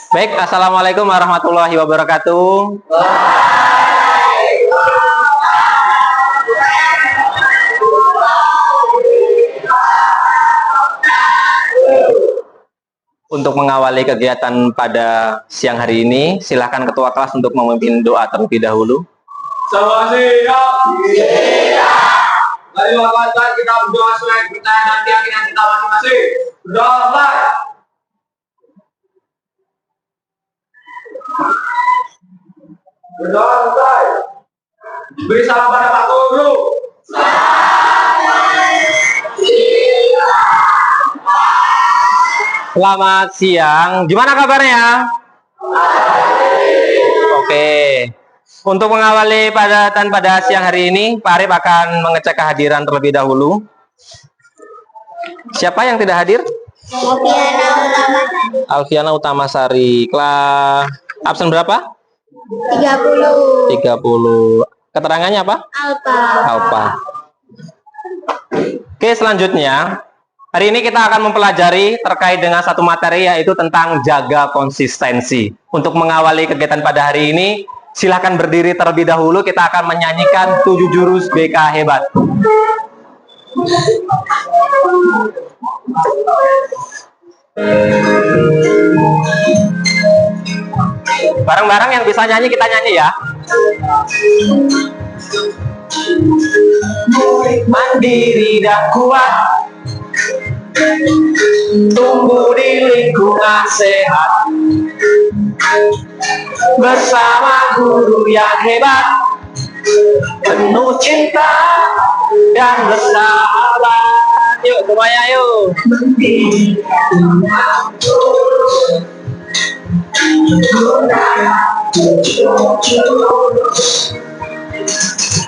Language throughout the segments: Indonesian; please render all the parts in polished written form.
Baik, assalamualaikum warahmatullahi wabarakatuh. Untuk mengawali kegiatan pada siang hari ini, silakan ketua kelas untuk memimpin doa terlebih dahulu. Semua siap. Mari lakukan kita berdoa sesuai percaya dan keyakinan kita masing-masing. Berdoa. Berdoa selesai. Beri salam pada Pak Guru. Selamat siang. Gimana kabarnya? Oke. Untuk mengawali pada siang hari ini, Pak Arif akan mengecek kehadiran terlebih dahulu. Siapa yang tidak hadir? Alfiana Utamasari. Kelas absen berapa? 30. Keterangannya apa? Alpha. Oke, selanjutnya hari ini kita akan mempelajari terkait dengan satu materi, yaitu tentang jaga konsistensi. Untuk mengawali kegiatan pada hari ini, silahkan berdiri terlebih dahulu. Kita akan menyanyikan 7 jurus BK hebat. Bareng-bareng yang bisa nyanyi, kita nyanyi ya. Mandiri dan kuat, tumbuh di lingkungan sehat, bersama guru yang hebat, penuh cinta dan bersahabat. Yuk semuanya yuk.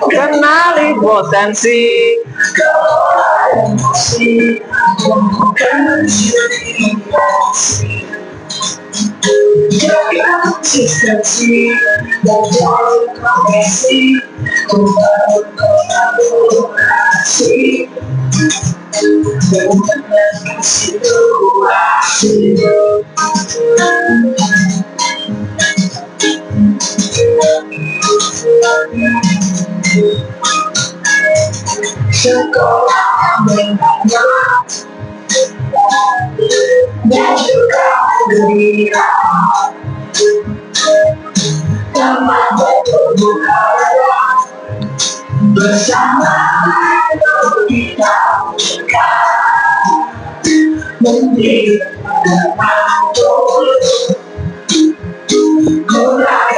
Kenali potensi, jaga konsistensi dan jaga kondisi, kolaborasi dengan situasi. Sekolah menengah dan juga dunia, teman berbuka bersama kita menjadi mantul kurang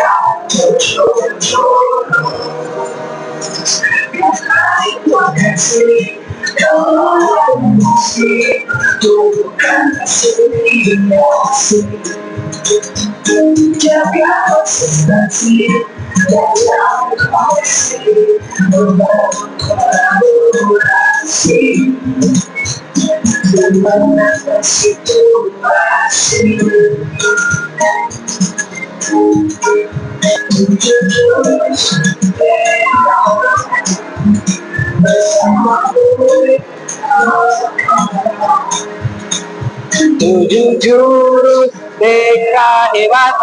potensi, emosi, bukan emosi. Jaga konsistensi dan jaga kondisi, kolaborasi dengan situasi. Tujuh jurus BK hebat.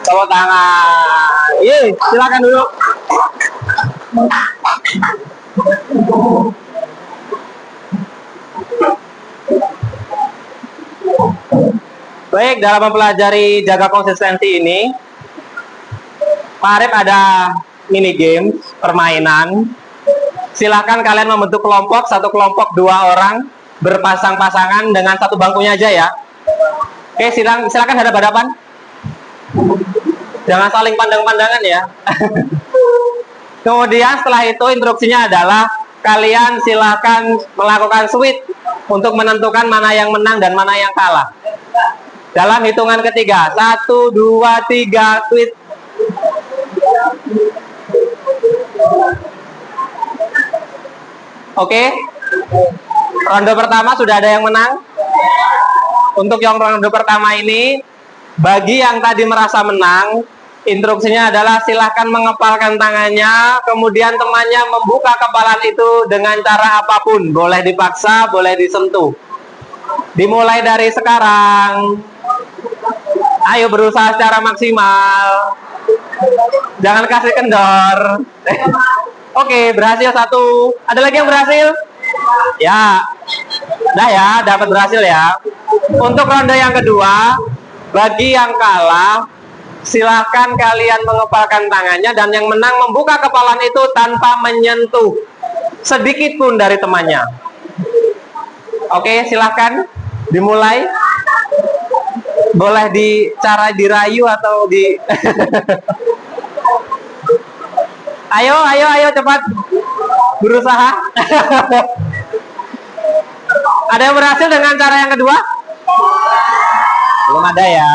Tepuk tangan. Yeay, silakan duduk. Baik, dalam mempelajari jaga konsistensi ini, Pak Arif ada mini game, permainan. Silakan kalian membentuk kelompok, satu kelompok 2 orang, berpasang-pasangan dengan satu bangkunya aja ya. Oke, silakan hadap-hadapan. Jangan saling pandang-pandangan ya. Kemudian setelah itu instruksinya adalah kalian silakan melakukan switch untuk menentukan mana yang menang dan mana yang kalah. Dalam hitungan ketiga, 1, 2, 3, switch. Oke, ronde pertama sudah ada yang menang. Untuk yang ronde pertama ini, bagi yang tadi merasa menang, Instruksinya adalah silahkan mengepalkan tangannya, kemudian temannya membuka kepalan itu dengan cara apapun. Boleh dipaksa, boleh disentuh. Dimulai dari sekarang. Ayo berusaha secara maksimal. Jangan kasih kendor. Oke, berhasil satu. Ada lagi yang berhasil? Ya. Dah ya, dapat berhasil ya. Untuk ronde yang kedua, bagi yang kalah, silahkan kalian mengepalkan tangannya dan yang menang membuka kepalan itu tanpa menyentuh sedikit pun dari temannya. Oke, silahkan dimulai. Boleh dirayu atau di ayo cepat berusaha. Ada yang berhasil dengan cara yang kedua? Belum ada ya.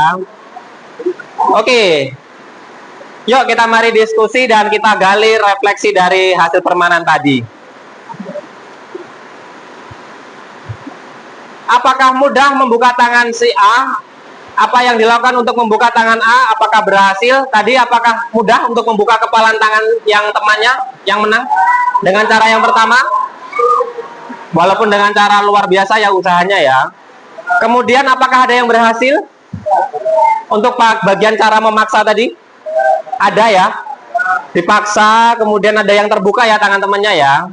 Oke. Yuk kita mari diskusi dan kita gali refleksi dari hasil permainan tadi. Apakah mudah membuka tangan si A? Apa yang dilakukan untuk membuka tangan A? Apakah berhasil? Tadi apakah mudah untuk membuka kepalan tangan yang temannya yang menang? Dengan cara yang pertama? Walaupun dengan cara luar biasa ya usahanya ya. Kemudian apakah ada yang berhasil? Untuk bagian cara memaksa tadi? Ada ya. Dipaksa, kemudian ada yang terbuka ya tangan temannya ya.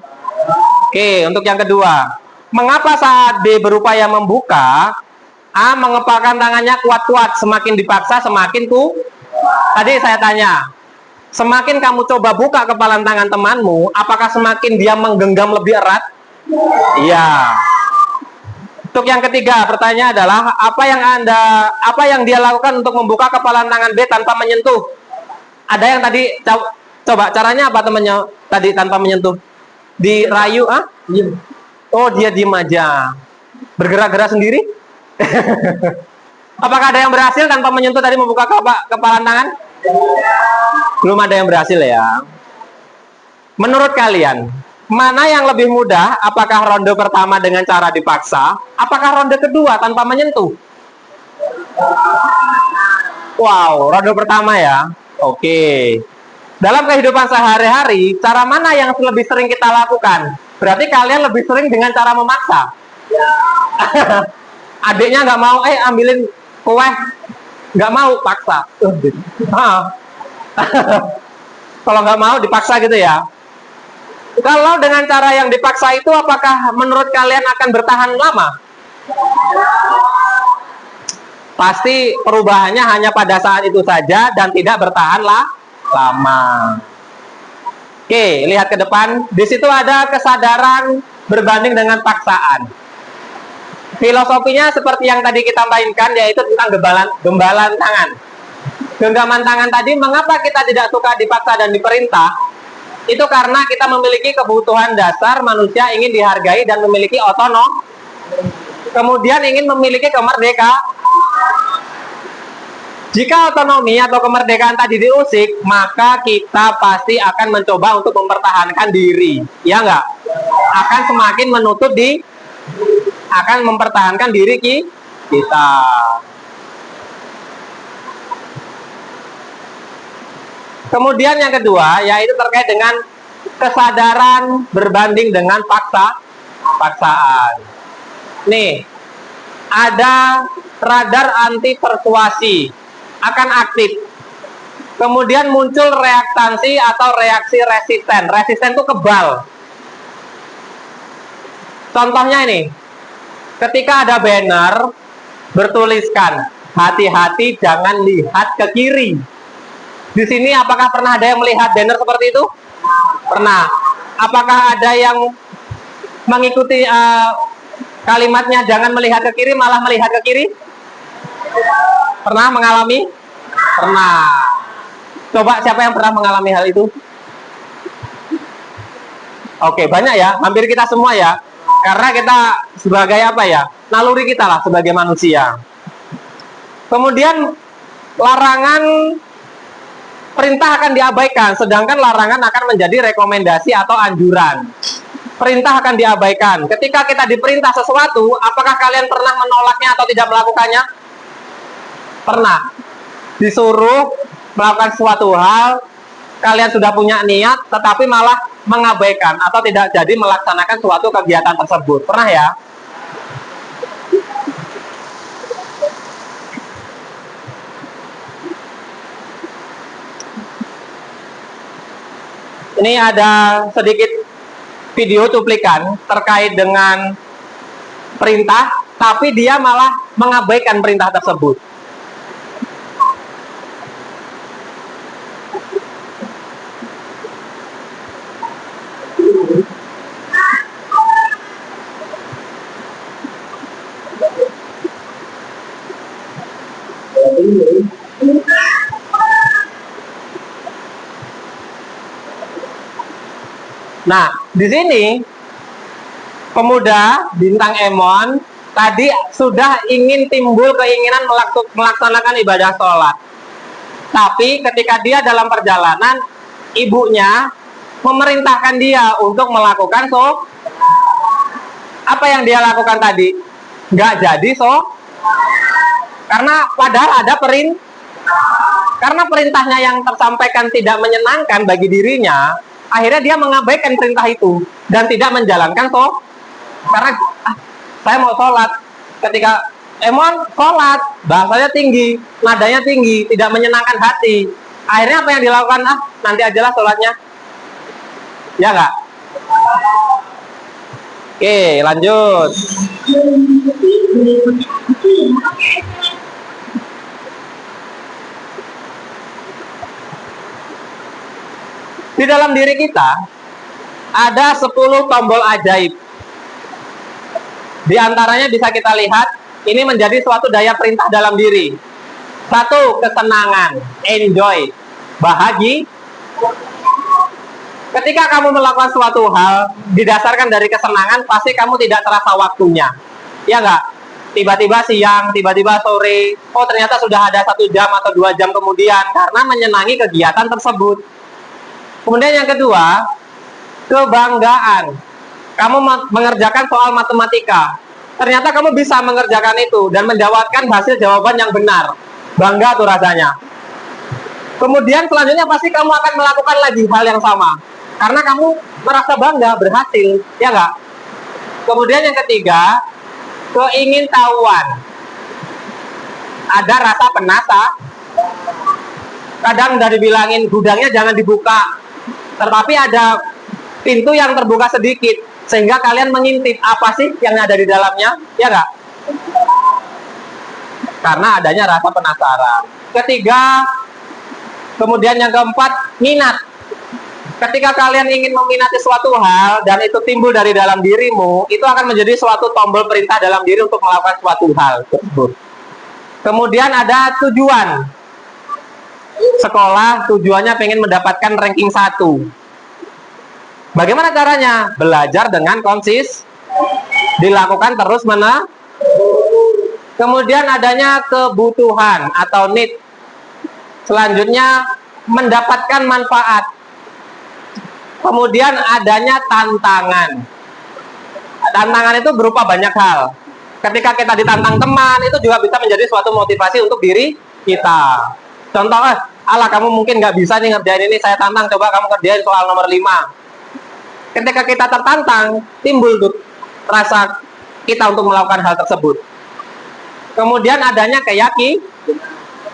Oke, untuk yang kedua. Mengapa saat B berupaya membuka, A mengepalkan tangannya kuat-kuat? Semakin dipaksa, semakin Tadi saya tanya, semakin kamu coba buka kepalan tangan temanmu, apakah semakin dia menggenggam lebih erat? Iya. Untuk yang ketiga, pertanyaan adalah apa yang dia lakukan untuk membuka kepalan tangan B tanpa menyentuh? Ada yang tadi coba caranya apa temannya tadi tanpa menyentuh? Dirayu Oh, dia diem aja. Bergerak-gerak sendiri? Apakah ada yang berhasil tanpa menyentuh tadi membuka kepalan tangan? Belum ada yang berhasil ya. Menurut kalian, mana yang lebih mudah? Apakah ronde pertama dengan cara dipaksa? Apakah ronde kedua tanpa menyentuh? Wow, ronde pertama ya. Oke. Dalam kehidupan sehari-hari, cara mana yang lebih sering kita lakukan? Berarti kalian lebih sering dengan cara memaksa. Adiknya nggak mau, ambilin kue. Nggak mau, paksa. Kalau nggak mau, dipaksa gitu ya. Kalau dengan cara yang dipaksa itu, apakah menurut kalian akan bertahan lama? Pasti perubahannya hanya pada saat itu saja dan tidak bertahan lama. Oke, lihat ke depan. Di situ ada kesadaran berbanding dengan paksaan. Filosofinya seperti yang tadi kita mainkan, yaitu tentang gembalan tangan. Genggaman tangan tadi, mengapa kita tidak suka dipaksa dan diperintah? Itu karena kita memiliki kebutuhan dasar, manusia ingin dihargai dan memiliki otonom. Kemudian ingin memiliki kemerdekaan. Jika otonomi atau kemerdekaan tadi diusik, maka kita pasti akan mencoba untuk mempertahankan diri. Ya enggak? Akan semakin menutup akan mempertahankan diri kita. Kemudian yang kedua, yaitu terkait dengan kesadaran berbanding dengan paksaan. Nih, ada radar anti persuasi akan aktif. Kemudian muncul reaktansi atau reaksi resisten. Resisten itu kebal. Contohnya ini, ketika ada banner bertuliskan hati-hati jangan lihat ke kiri. Di sini apakah pernah ada yang melihat banner seperti itu? Pernah. Apakah ada yang mengikuti kalimatnya jangan melihat ke kiri malah melihat ke kiri? Pernah mengalami? Pernah. Coba siapa yang pernah mengalami hal itu? Oke, banyak ya, hampir kita semua ya. Karena kita sebagai apa ya? Naluri kita lah sebagai manusia. Kemudian larangan perintah akan diabaikan, sedangkan larangan akan menjadi rekomendasi atau anjuran. Perintah akan diabaikan. Ketika kita diperintah sesuatu, apakah kalian pernah menolaknya atau tidak melakukannya? Pernah. Disuruh melakukan suatu hal, kalian sudah punya niat, tetapi malah mengabaikan atau tidak jadi melaksanakan suatu kegiatan tersebut. Pernah ya? Ini ada sedikit video cuplikan terkait dengan perintah, tapi dia malah mengabaikan perintah tersebut. Nah, di sini pemuda bintang Emon tadi sudah ingin timbul keinginan melaksanakan ibadah sholat. Tapi ketika dia dalam perjalanan, ibunya memerintahkan dia untuk melakukan apa yang dia lakukan tadi? Nggak jadi karena padahal ada karena perintahnya yang tersampaikan tidak menyenangkan bagi dirinya, akhirnya dia mengabaikan perintah itu dan tidak menjalankan karena saya mau sholat. Ketika Emon sholat, bahasanya tinggi, nadanya tinggi, tidak menyenangkan hati. Akhirnya apa yang dilakukan? Nanti ajalah sholatnya. Ya nggak? Oke, lanjut. Di dalam diri kita ada 10 tombol ajaib. Di antaranya bisa kita lihat, ini menjadi suatu daya perintah dalam diri. 1, kesenangan, enjoy, bahagia. Ketika kamu melakukan suatu hal didasarkan dari kesenangan, pasti kamu tidak terasa waktunya. Ya nggak? Tiba-tiba siang, tiba-tiba sore, oh ternyata sudah ada 1 jam atau 2 jam kemudian, karena menyenangi kegiatan tersebut. Kemudian yang kedua, kebanggaan. Kamu mengerjakan soal matematika. Ternyata kamu bisa mengerjakan itu dan mendapatkan hasil jawaban yang benar. Bangga tuh rasanya. Kemudian selanjutnya pasti kamu akan melakukan lagi hal yang sama. Karena kamu merasa bangga, berhasil. Ya nggak? Kemudian yang ketiga, keingintahuan. Ada rasa penasaran. Kadang udah dibilangin gudangnya jangan dibuka, tetapi ada pintu yang terbuka sedikit, sehingga kalian mengintip apa sih yang ada di dalamnya, ya nggak? Karena adanya rasa penasaran. Ketiga, kemudian yang keempat, minat. Ketika kalian ingin meminati suatu hal, dan itu timbul dari dalam dirimu, itu akan menjadi suatu tombol perintah dalam diri untuk melakukan suatu hal tersebut. Kemudian ada tujuan. Sekolah tujuannya pengen mendapatkan ranking 1. Bagaimana caranya? Belajar dengan dilakukan terus menerus. Kemudian adanya kebutuhan atau need. Selanjutnya mendapatkan manfaat. Kemudian adanya tantangan. Tantangan itu berupa banyak hal. Ketika kita ditantang teman, itu juga bisa menjadi suatu motivasi untuk diri kita. Contoh, ala kamu mungkin nggak bisa nih ngerjain ini, saya tantang, coba kamu kerjain soal nomor 5. Ketika kita tertantang, timbul tuh rasa kita untuk melakukan hal tersebut. Kemudian adanya keyakinan,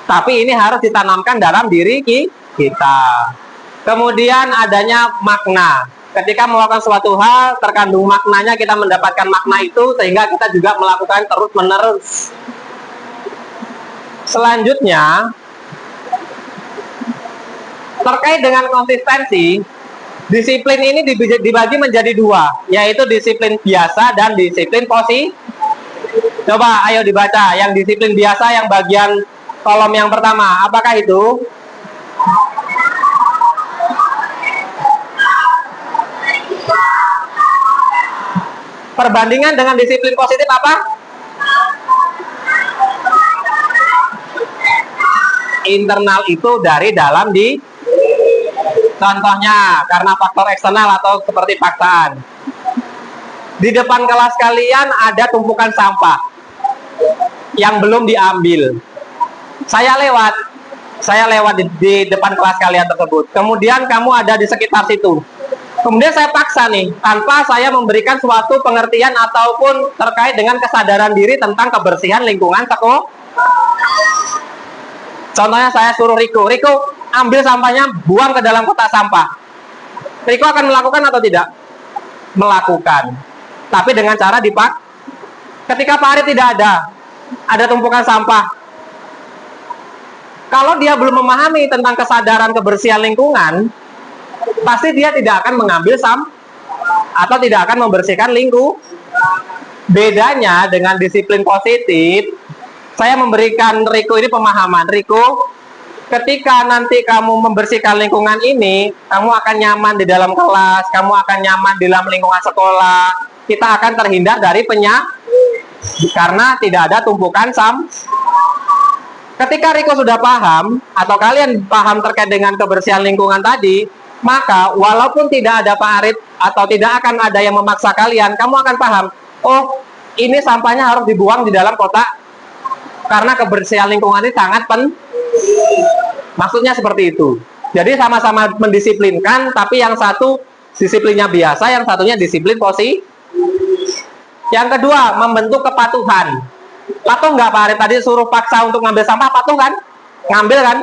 tapi ini harus ditanamkan dalam diri kita. Kemudian adanya makna. Ketika melakukan suatu hal, terkandung maknanya, kita mendapatkan makna itu, sehingga kita juga melakukan terus-menerus. Selanjutnya, terkait dengan konsistensi, disiplin ini dibagi menjadi 2, yaitu disiplin biasa dan disiplin positif. Coba ayo dibaca, yang disiplin biasa yang bagian kolom yang pertama, apakah itu? Perbandingan dengan disiplin positif apa? Internal itu dari dalam contohnya karena faktor eksternal atau seperti paksaan. Di depan kelas kalian ada tumpukan sampah yang belum diambil. Saya lewat, saya lewat di depan kelas kalian tersebut. Kemudian kamu ada di sekitar situ. Kemudian saya paksa nih, tanpa saya memberikan suatu pengertian ataupun terkait dengan kesadaran diri tentang kebersihan lingkungan sekolah. Contohnya saya suruh Riko, ambil sampahnya, buang ke dalam kotak sampah. Riko akan melakukan atau tidak? Melakukan. Tapi dengan cara dipak. Ketika Pak Arif tidak ada tumpukan sampah. Kalau dia belum memahami tentang kesadaran kebersihan lingkungan, pasti dia tidak akan mengambil atau tidak akan membersihkan lingkungan. Bedanya dengan disiplin positif, saya memberikan Riko ini pemahaman. Riko, ketika nanti kamu membersihkan lingkungan ini, kamu akan nyaman di dalam kelas, kamu akan nyaman di dalam lingkungan sekolah. Kita akan terhindar dari penyakit karena tidak ada tumpukan Ketika Riko sudah paham atau kalian paham terkait dengan kebersihan lingkungan tadi, maka walaupun tidak ada Pak Arif atau tidak akan ada yang memaksa kalian, kamu akan paham, oh ini sampahnya harus dibuang di dalam kotak karena kebersihan lingkungan ini sangat penting. Maksudnya seperti itu. Jadi sama-sama mendisiplinkan, tapi yang satu disiplinnya biasa, yang satunya disiplin positif. Yang kedua, membentuk kepatuhan. Patuh nggak Pak Arif tadi suruh paksa untuk ngambil sampah, patuh kan? Ngambil kan?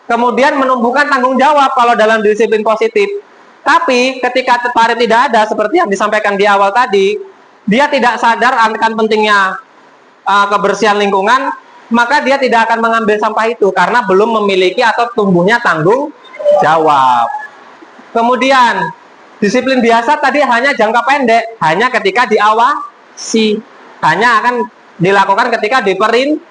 Kemudian menumbuhkan tanggung jawab kalau dalam disiplin positif. Tapi ketika Pak Arif tidak ada, seperti yang disampaikan di awal tadi, dia tidak sadar akan pentingnya kebersihan lingkungan, maka dia tidak akan mengambil sampah itu karena belum memiliki atau tumbuhnya tanggung jawab. Kemudian disiplin biasa tadi hanya jangka pendek, hanya ketika diawasi, hanya akan dilakukan ketika diperintah.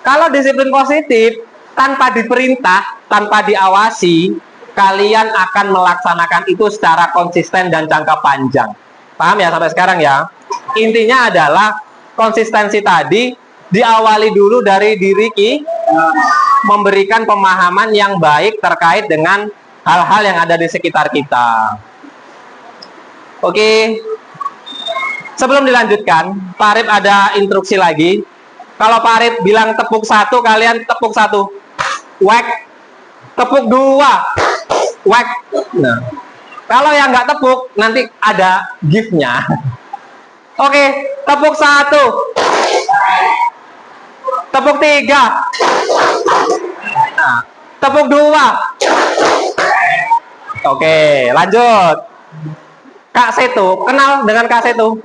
Kalau disiplin positif tanpa diperintah, tanpa diawasi, kalian akan melaksanakan itu secara konsisten dan jangka panjang. Paham ya sampai sekarang ya? Intinya adalah konsistensi tadi diawali dulu dari diri memberikan pemahaman yang baik terkait dengan hal-hal yang ada di sekitar kita. Oke. Sebelum dilanjutkan, Pak Arif ada instruksi lagi. Kalau Pak Arif bilang tepuk satu, kalian tepuk satu. Whack. Tepuk dua. Whack. Nah. Kalau yang nggak tepuk, nanti ada gift-nya. Oke, tepuk satu. Tepuk tiga. Nah, tepuk dua. Oke, lanjut. Kak Setu, kenal dengan Kak Setu?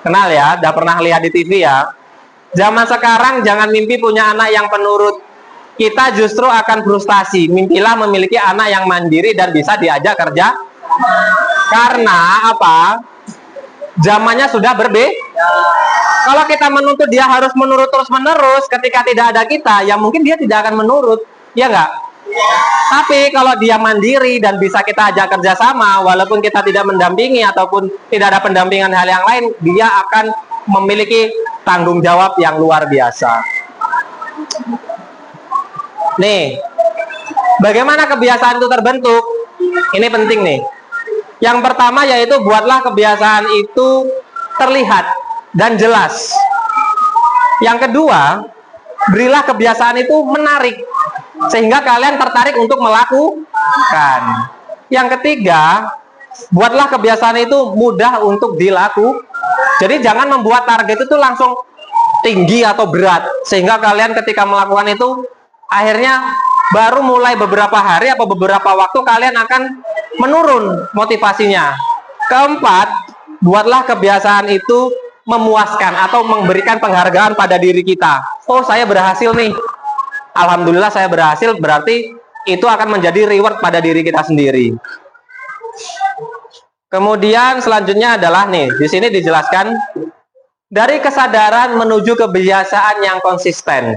Kenal ya, udah pernah lihat di TV ya. Zaman sekarang jangan mimpi punya anak yang penurut. Kita justru akan frustasi. Mimpilah memiliki anak yang mandiri dan bisa diajak kerja. Karena apa? Zamannya sudah berbeda. Kalau kita menuntut dia harus menurut terus-menerus, ketika tidak ada kita, ya mungkin dia tidak akan menurut. Ya enggak? Tapi kalau dia mandiri dan bisa kita ajak kerjasama, walaupun kita tidak mendampingi ataupun tidak ada pendampingan hal yang lain, dia akan memiliki tanggung jawab yang luar biasa. Nih, bagaimana kebiasaan itu terbentuk? Ini penting nih. Yang pertama yaitu buatlah kebiasaan itu terlihat dan jelas. Yang kedua, berilah kebiasaan itu menarik sehingga kalian tertarik untuk melakukan. Yang ketiga, buatlah kebiasaan itu mudah untuk dilakukan. Jadi jangan membuat target itu langsung tinggi atau berat sehingga kalian ketika melakukan itu akhirnya baru mulai beberapa hari atau beberapa waktu kalian akan menurun motivasinya. Keempat, buatlah kebiasaan itu memuaskan atau memberikan penghargaan pada diri kita. Oh, saya berhasil nih. Alhamdulillah saya berhasil, berarti itu akan menjadi reward pada diri kita sendiri. Kemudian selanjutnya adalah nih, di sini dijelaskan dari kesadaran menuju kebiasaan yang konsisten.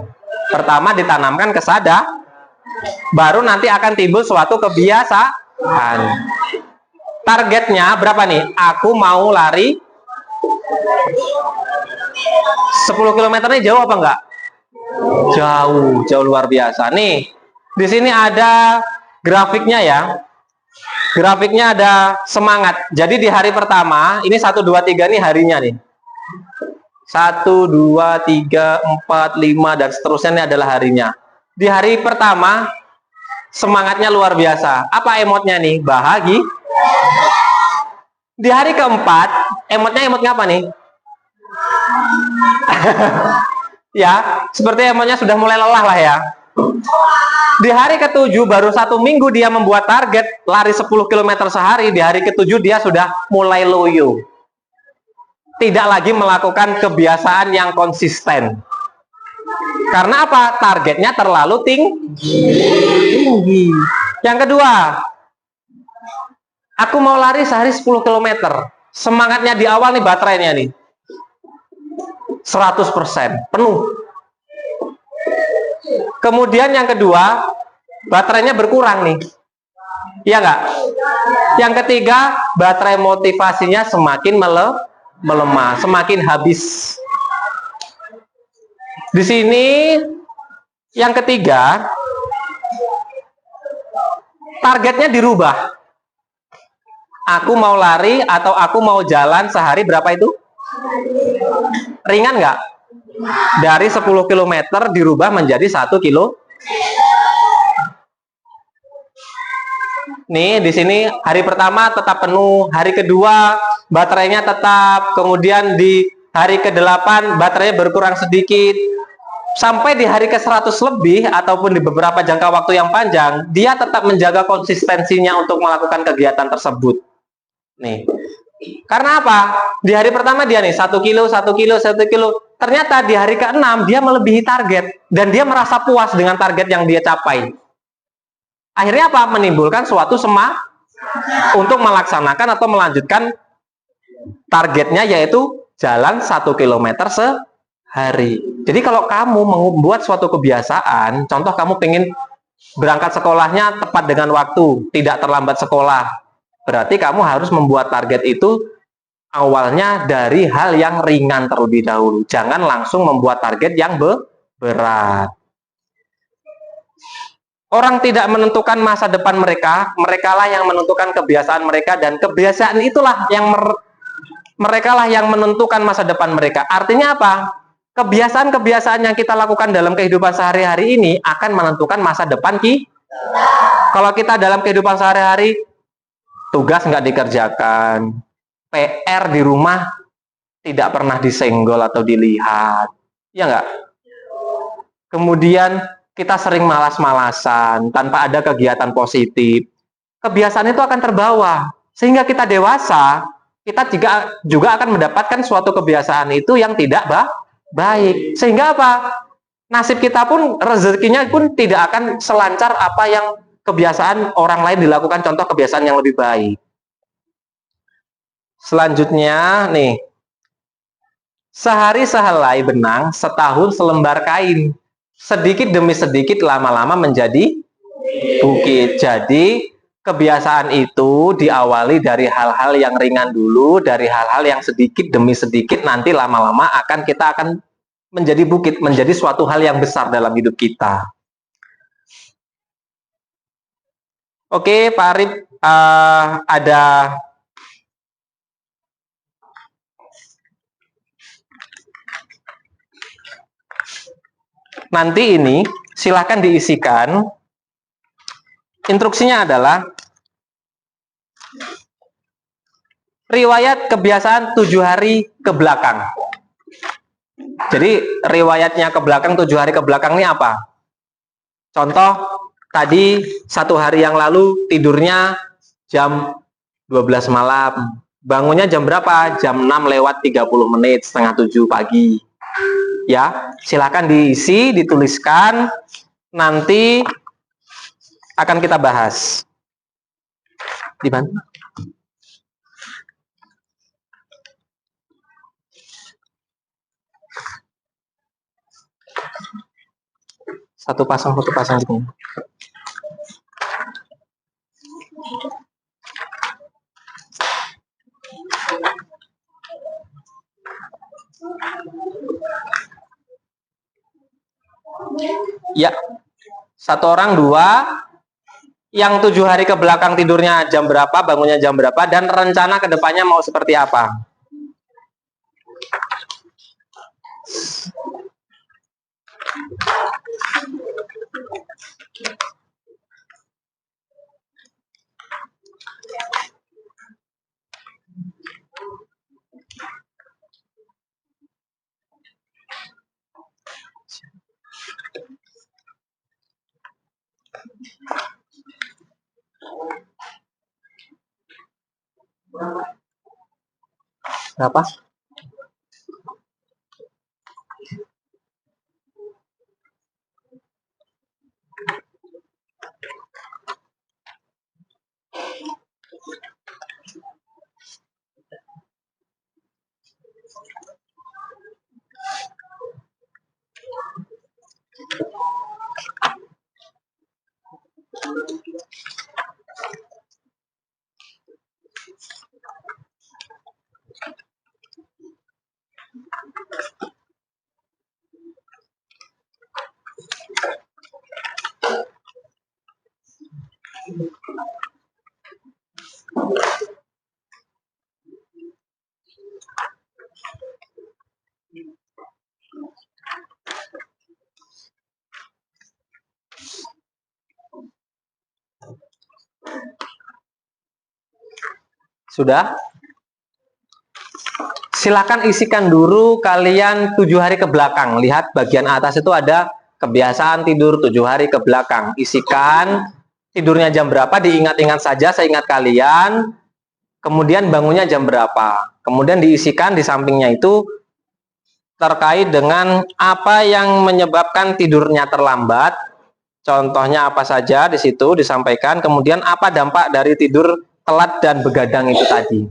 Pertama ditanamkan kesadaran, baru nanti akan timbul suatu kebiasaan. Targetnya berapa nih? Aku mau lari 10 km ini jauh apa enggak? Jauh luar biasa. Nih, di sini ada grafiknya ya. Grafiknya ada semangat. Jadi di hari pertama, ini 1, 2, 3 nih harinya nih. 1, 2, 3, 4, 5, dan seterusnya ini adalah harinya. Di hari pertama, semangatnya luar biasa. Apa emotnya nih? Bahagia. Di hari keempat, emotnya emot apa nih? Ya, seperti emotnya sudah mulai lelah lah ya. Di hari ketujuh, baru 1 minggu dia membuat target lari 10 km sehari. Di hari ketujuh dia sudah mulai loyo. Tidak lagi melakukan kebiasaan yang konsisten. Karena apa? Targetnya terlalu tinggi. Yang kedua, aku mau lari sehari 10 km. Semangatnya di awal nih, baterainya nih 100% penuh. Kemudian yang kedua, baterainya berkurang nih. Iya nggak? Yang ketiga, baterai motivasinya semakin melemah, semakin habis. Di sini yang ketiga, targetnya dirubah. Aku mau lari atau aku mau jalan sehari berapa itu? Ringan nggak? Dari 10 km dirubah menjadi 1 kilo. Nih, di sini hari pertama tetap penuh, hari kedua baterainya tetap, kemudian di hari ke-8 baterainya berkurang sedikit, sampai di hari ke-100 lebih ataupun di beberapa jangka waktu yang panjang, dia tetap menjaga konsistensinya untuk melakukan kegiatan tersebut. Nih, karena apa? Di hari pertama dia nih 1 kilo, 1 kilo, 1 kilo. Ternyata di hari ke-6 dia melebihi target dan dia merasa puas dengan target yang dia capai. Akhirnya apa? Menimbulkan suatu semangat untuk melaksanakan atau melanjutkan targetnya, yaitu jalan 1 km sehari. Jadi kalau kamu membuat suatu kebiasaan, contoh kamu pengen berangkat sekolahnya tepat dengan waktu, tidak terlambat sekolah, berarti kamu harus membuat target itu awalnya dari hal yang ringan terlebih dahulu. Jangan langsung membuat target yang berat. Orang tidak menentukan masa depan mereka, merekalah yang menentukan kebiasaan mereka, dan kebiasaan itulah yang merekalah yang menentukan masa depan mereka. Artinya apa? Kebiasaan-kebiasaan yang kita lakukan dalam kehidupan sehari-hari ini akan menentukan masa depan kita. Kalau kita dalam kehidupan sehari-hari, tugas nggak dikerjakan, PR di rumah tidak pernah disenggol atau dilihat, ya nggak? Kemudian kita sering malas-malasan tanpa ada kegiatan positif. Kebiasaan itu akan terbawa sehingga kita dewasa, kita juga akan mendapatkan suatu kebiasaan itu yang tidak baik. Sehingga apa? Nasib kita pun, rezekinya pun tidak akan selancar apa yang kebiasaan orang lain dilakukan, contoh kebiasaan yang lebih baik. Selanjutnya nih, sehari sehelai benang, setahun selembar kain. Sedikit demi sedikit lama-lama menjadi bukit. Jadi kebiasaan itu diawali dari hal-hal yang ringan dulu, dari hal-hal yang sedikit demi sedikit, nanti lama-lama kita akan menjadi bukit, menjadi suatu hal yang besar dalam hidup kita. Oke, Pak Arif, ada nanti ini silakan diisikan. Instruksinya adalah riwayat kebiasaan 7 hari ke belakang. Jadi riwayatnya ke belakang, 7 hari ke belakang ini apa? Contoh, tadi 1 hari yang lalu tidurnya jam 12 malam. Bangunnya jam berapa? Jam 6 lewat 30 menit, setengah 7 pagi. Ya, silakan diisi, dituliskan, nanti akan kita bahas. Di mana? Satu pasang gitu. Ya, 1 orang 2, yang 7 hari ke belakang tidurnya jam berapa, bangunnya jam berapa, dan rencana kedepannya mau seperti apa. Berapa? Sudah? Silakan isikan dulu kalian 7 hari ke belakang. Lihat bagian atas itu ada kebiasaan tidur 7 hari ke belakang. Isikan tidurnya jam berapa, diingat-ingat saja seingat kalian. Kemudian bangunnya jam berapa. Kemudian diisikan di sampingnya itu terkait dengan apa yang menyebabkan tidurnya terlambat. Contohnya apa saja di situ disampaikan. Kemudian apa dampak dari tidur telat dan begadang itu tadi.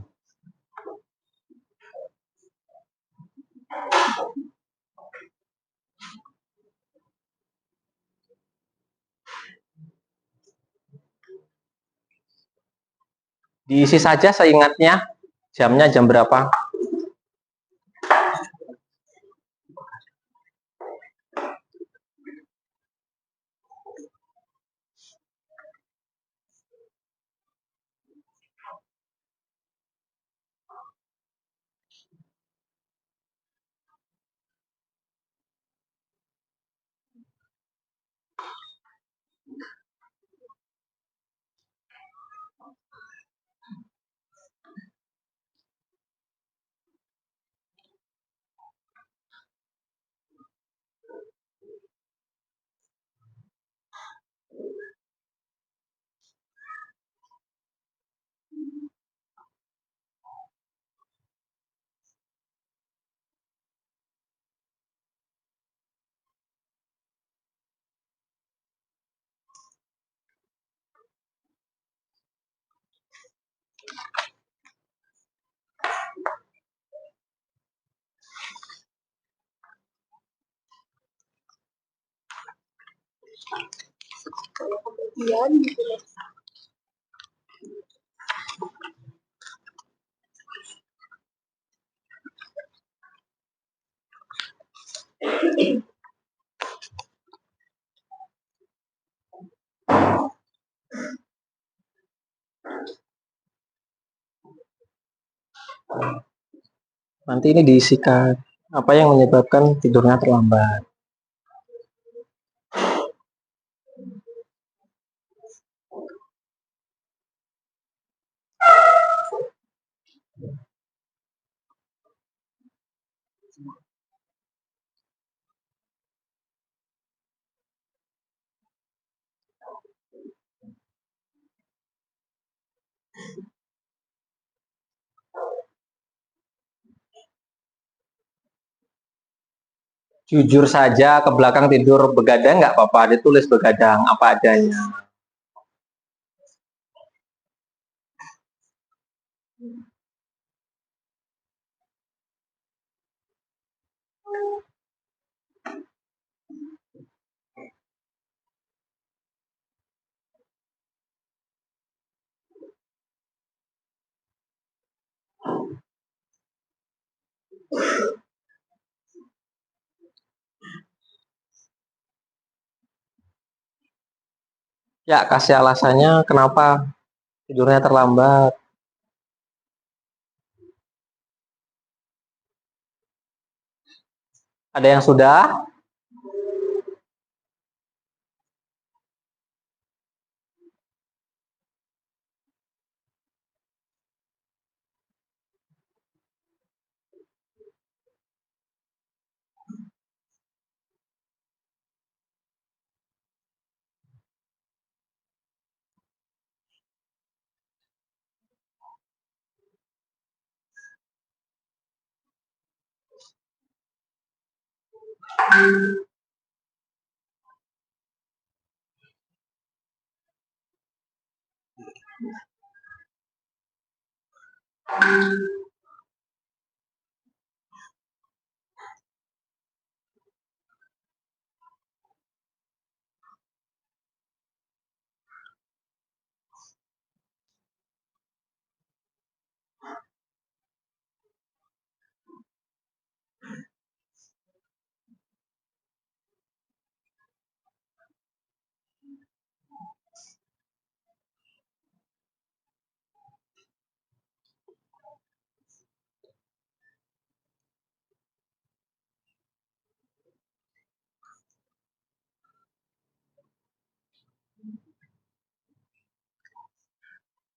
Diisi saja seingatnya, jamnya jam berapa. Nanti ini diisikan apa yang menyebabkan tidurnya terlambat. Jujur saja ke belakang tidur begadang nggak apa-apa, ditulis begadang apa adanya. Ya, kasih alasannya kenapa tidurnya terlambat. Ada yang sudah?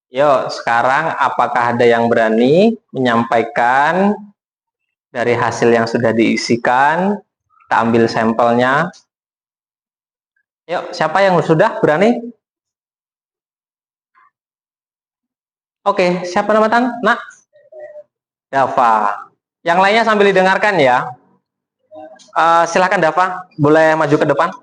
Yuk, sekarang apakah ada yang berani menyampaikan dari hasil yang sudah diisikan? Kita ambil sampelnya. Yuk, siapa yang sudah berani? Oke, siapa nama Nak? Dava. Yang lainnya sambil didengarkan ya. Silakan Dava, boleh maju ke depan.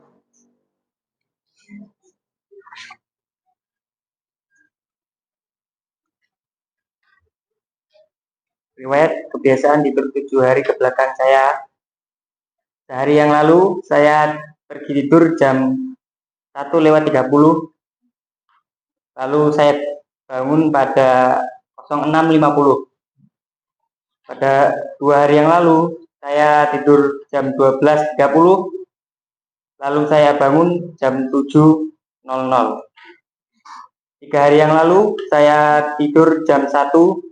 Riwayat kebiasaan tidur 7 hari ke belakang saya. Sehari yang lalu saya pergi tidur jam 1:30. Lalu saya bangun pada 06.50. Pada 2 hari yang lalu saya tidur jam 12.30. Lalu saya bangun jam 7.00. 3 hari yang lalu saya tidur jam 1.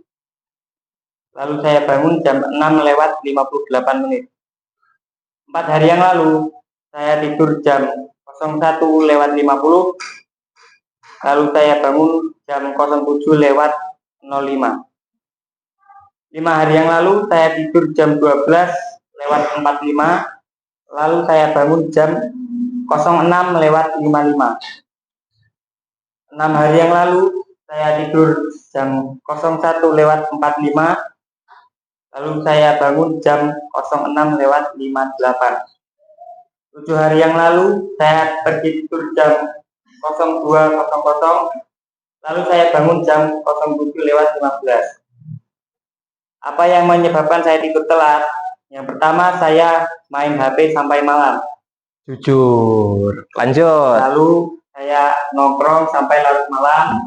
Lalu saya bangun jam 6:58. 4 hari yang lalu saya tidur jam 01:50. Lalu saya bangun jam 07:05. 5 hari yang lalu saya tidur jam 12:45. Lalu saya bangun jam 06:55. 6 hari yang lalu saya tidur jam 01:45. Lalu saya bangun jam 06:58. 7 hari yang lalu saya pergi tidur jam 02.00. Lalu saya bangun jam 07:15. Apa yang menyebabkan saya tidur telat? Yang pertama, saya main HP sampai malam. Jujur. Lanjut. Lalu saya nongkrong sampai larut malam.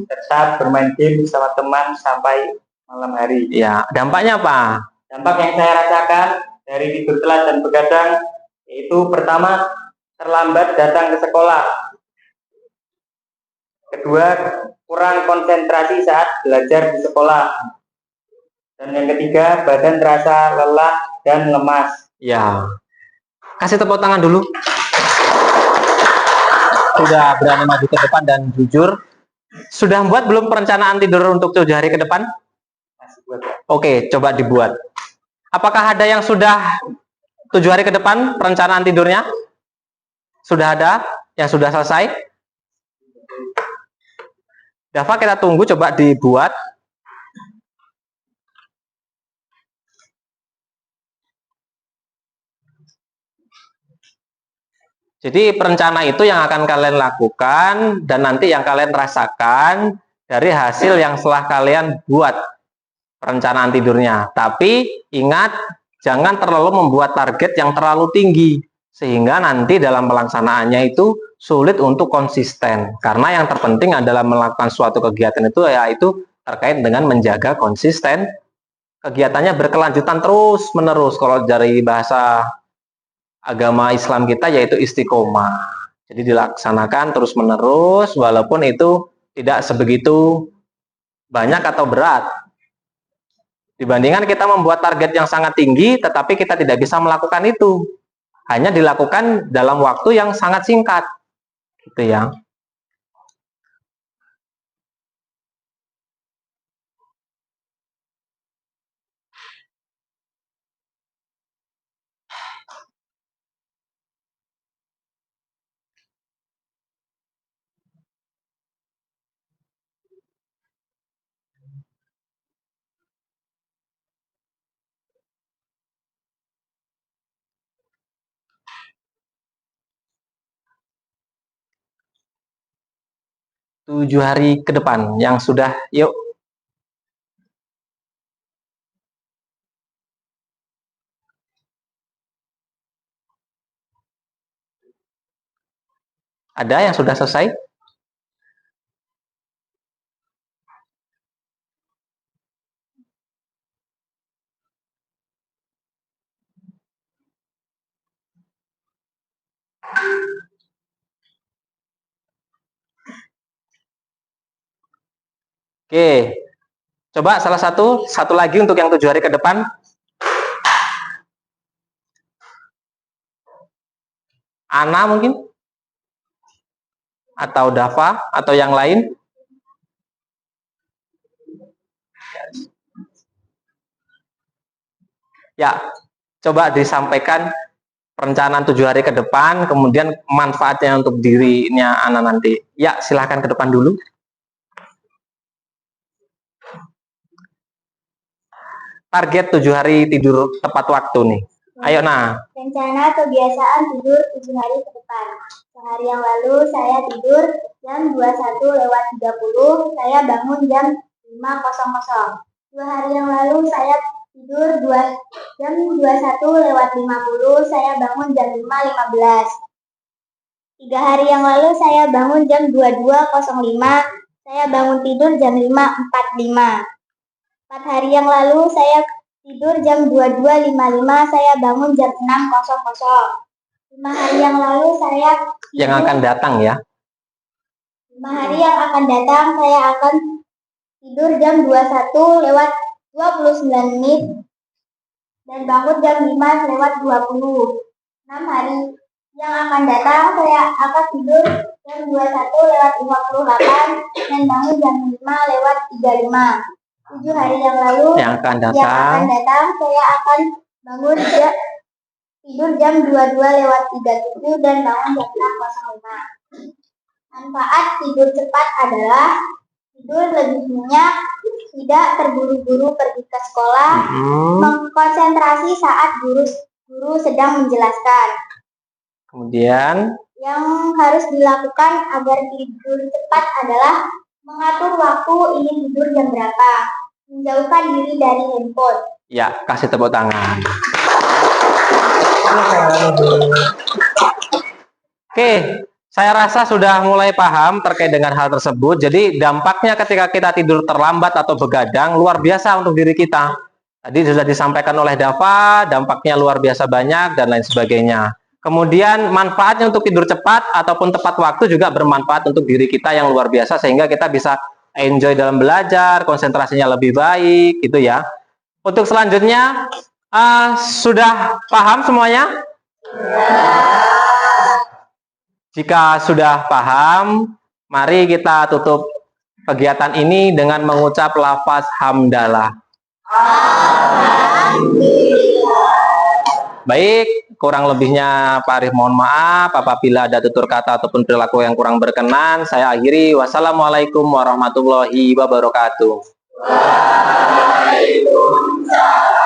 Tetap bermain game bersama teman sampai malam hari. Ya, dampaknya apa? Dampak yang saya rasakan dari tidur telat dan begadang yaitu pertama, terlambat datang ke sekolah. Kedua, kurang konsentrasi saat belajar di sekolah. Dan yang ketiga, badan terasa lelah dan lemas. Ya. Kasih tepuk tangan dulu. Sudah berani maju ke depan dan jujur. Sudah buat belum perencanaan tidur untuk 7 hari ke depan? Oke, coba dibuat. Apakah ada yang sudah 7 hari ke depan perencanaan tidurnya? Sudah ada yang sudah selesai? Dava, kita tunggu, coba dibuat. Jadi perencana itu yang akan kalian lakukan dan nanti yang kalian rasakan dari hasil yang setelah kalian buat perencanaan tidurnya. Tapi ingat, jangan terlalu membuat target yang terlalu tinggi sehingga nanti dalam pelaksanaannya itu sulit untuk konsisten. Karena yang terpenting adalah melakukan suatu kegiatan itu yaitu terkait dengan menjaga konsisten. Kegiatannya berkelanjutan terus menerus. Kalau dari bahasa agama Islam kita yaitu istiqomah. Jadi dilaksanakan terus menerus walaupun itu tidak sebegitu banyak atau berat. Dibandingkan kita membuat target yang sangat tinggi tetapi kita tidak bisa melakukan itu. Hanya dilakukan dalam waktu yang sangat singkat. Gitu ya. 7 hari ke depan yang sudah, yuk. Ada yang sudah selesai? Oke, coba salah satu lagi untuk yang 7 hari ke depan. Ana mungkin? Atau Dava? Atau yang lain? Ya, coba disampaikan perencanaan 7 hari ke depan, kemudian manfaatnya untuk dirinya Ana nanti. Ya, silahkan ke depan dulu. Target 7 hari tidur tepat waktu nih. Ayo, Nah. Rencana kebiasaan tidur 7 hari ke depan. Sehari yang lalu saya tidur jam 21.30, saya bangun jam 5.00. 2 hari yang lalu saya tidur jam 21.50, saya bangun jam 5.15. 3 hari yang lalu saya bangun jam 22.05, saya bangun tidur jam 5.45. 4 hari yang lalu saya tidur jam 22.55, saya bangun jam 6.00. 5 hari yang lalu saya tidur, yang akan datang ya. 5 hari yang akan datang saya akan tidur jam 21.29 dan bangun jam 5.20. 6 hari yang akan datang saya akan tidur jam 21.58 dan bangun jam 5.35. 7 hari yang lalu yang akan datang saya akan bangun tidur jam 22.37 dan bangun jam 6.05. Manfaat tidur cepat adalah tidur lebih nyenyak, tidak terburu-buru pergi ke sekolah, mengkonsentrasi saat guru sedang menjelaskan. Kemudian yang harus dilakukan agar tidur cepat adalah mengatur waktu ingin tidur jam berapa, menjauhkan diri dari handphone. Ya, kasih tepuk tangan. Oke, saya rasa sudah mulai paham terkait dengan hal tersebut. Jadi dampaknya ketika kita tidur terlambat atau begadang luar biasa untuk diri kita. Tadi sudah disampaikan oleh Dava, dampaknya luar biasa banyak dan lain sebagainya. Kemudian manfaatnya untuk tidur cepat ataupun tepat waktu juga bermanfaat untuk diri kita yang luar biasa sehingga kita bisa enjoy dalam belajar, konsentrasinya lebih baik gitu ya. Untuk selanjutnya sudah paham semuanya? Jika sudah paham, mari kita tutup kegiatan ini dengan mengucap lafaz hamdalah. Baik, kurang lebihnya Pak Arif mohon maaf apabila ada tutur kata ataupun perilaku yang kurang berkenan. Saya akhiri. Wassalamualaikum warahmatullahi wabarakatuh. Waalaikumsalam.